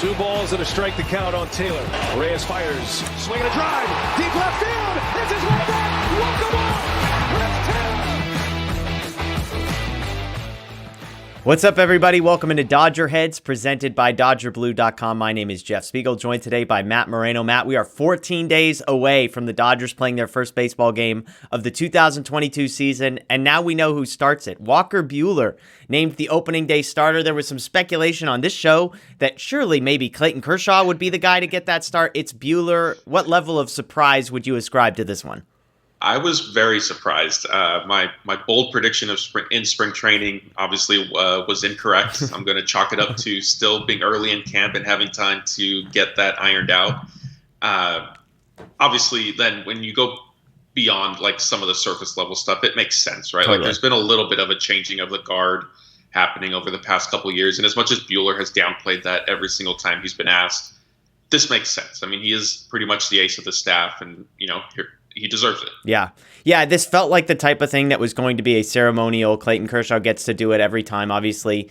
Two balls and a strike to count on Taylor. Reyes fires, swinging a drive, deep left field. It's his way back. Welcome on, Chris Taylor. What's up, everybody? Welcome into DodgerHeads, presented by DodgerBlue.com. My name is Jeff Spiegel, joined today by Matt Moreno. Matt, we are 14 days away from the Dodgers playing their first baseball game of the 2022 season, and now we know who starts it. Walker Buehler named the opening day starter. There was some speculation on this show that surely maybe Clayton Kershaw would be the guy to get that start. It's Buehler. What level of surprise would you ascribe to this one? I was very surprised. My bold prediction of spring training obviously was incorrect. I'm going to chalk it up to still being early in camp and having time to get that ironed out. Obviously, then when you go beyond like some of the surface level stuff, it makes sense, right? Totally. Like there's been a little bit of a changing of the guard happening over the past couple of years, and as much as Buehler has downplayed that every single time he's been asked, this makes sense. I mean, he is pretty much the ace of the staff, and he deserves it. Yeah, this felt like the type of thing that was going to be a ceremonial. Clayton Kershaw gets to do it every time, obviously.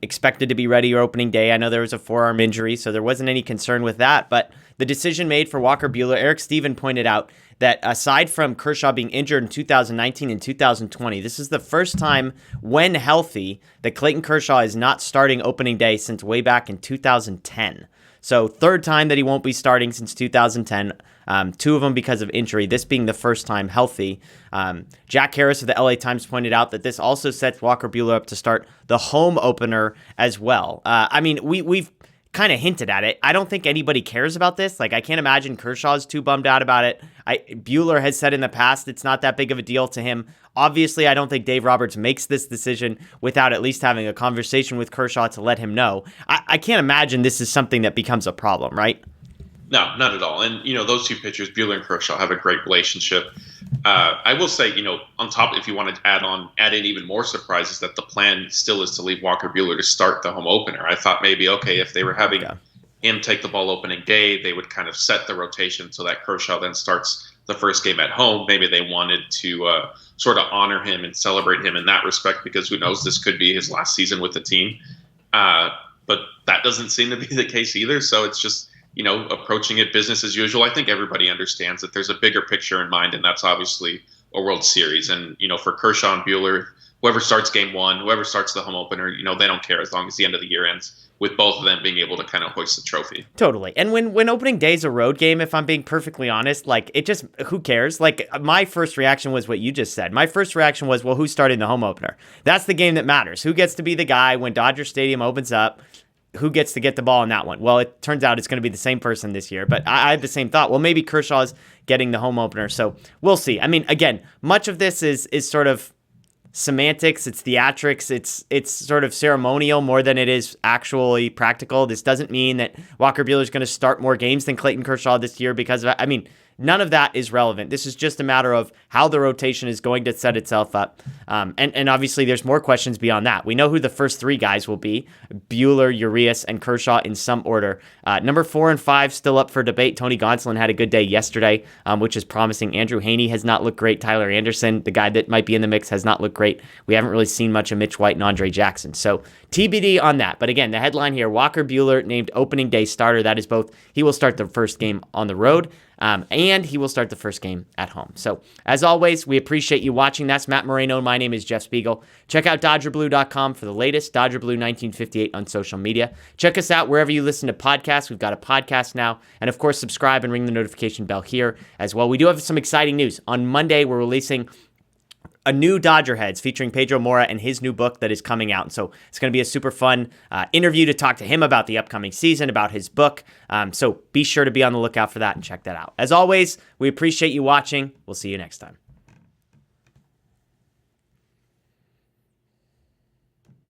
Expected to be ready opening day. I know there was a forearm injury, so there wasn't any concern with that. But the decision made for Walker Buehler, Eric Steven pointed out that aside from Kershaw being injured in 2019 and 2020, this is the first time when healthy that Clayton Kershaw is not starting opening day since way back in 2010. So third time that he won't be starting since 2010. Two of them because of injury, this being the first time healthy. Jack Harris of the LA Times pointed out that this also sets Walker Buehler up to start the home opener as well. I mean, we've kind of hinted at it. I don't think anybody cares about this. Like, I can't imagine Kershaw's too bummed out about it. Buehler has said in the past it's not that big of a deal to him. Obviously, I don't think Dave Roberts makes this decision without at least having a conversation with Kershaw to let him know. I can't imagine this is something that becomes a problem, right? No, not at all. And, those two pitchers, Buehler and Kershaw, have a great relationship. I will say, on top, if you want to add in even more surprises, that the plan still is to leave Walker Buehler to start the home opener. I thought maybe, okay, if they were having him take the ball opening day, they would kind of set the rotation so that Kershaw then starts the first game at home. Maybe they wanted to sort of honor him and celebrate him in that respect, because who knows, this could be his last season with the team. But that doesn't seem to be the case either. So it's just, approaching it business as usual. I think everybody understands that there's a bigger picture in mind, and that's obviously a World Series. And, for Kershaw and Buehler, whoever starts game one, whoever starts the home opener, they don't care as long as the end of the year ends, with both of them being able to kind of hoist the trophy. Totally. And when opening day's a road game, if I'm being perfectly honest, like, it just, who cares? Like, my first reaction was what you just said. My first reaction was, well, who's starting the home opener? That's the game that matters. Who gets to be the guy when Dodger Stadium opens up? Who gets to get the ball in that one? Well, it turns out it's going to be the same person this year, but I had the same thought. Well, maybe Kershaw's getting the home opener, so we'll see. I mean, again, much of this is sort of semantics, it's theatrics, it's sort of ceremonial more than it is actually practical. This doesn't mean that Walker Buehler is going to start more games than Clayton Kershaw this year because of, none of that is relevant. This is just a matter of how the rotation is going to set itself up. And obviously there's more questions beyond that. We know who the first three guys will be: Buehler, Urias, and Kershaw in some order. Number 4 and 5 still up for debate. Tony Gonsolin had a good day yesterday, which is promising. Andrew Haney has not looked great. Tyler Anderson, the guy that might be in the mix, has not looked great. We haven't really seen much of Mitch White and Andre Jackson. So TBD on that. But again, the headline here, Walker Buehler named opening day starter. That is both, he will start the first game on the road, and he will start the first game at home. So, as always, we appreciate you watching. That's Matt Moreno. My name is Jeff Spiegel. Check out DodgerBlue.com for the latest Dodger Blue 1958 on social media. Check us out wherever you listen to podcasts. We've got a podcast now. And, of course, subscribe and ring the notification bell here as well. We do have some exciting news. On Monday, we're releasing a new DodgerHeads featuring Pedro Mora and his new book that is coming out. So it's going to be a super fun interview to talk to him about the upcoming season, about his book. So be sure to be on the lookout for that and check that out. As always, we appreciate you watching. We'll see you next time.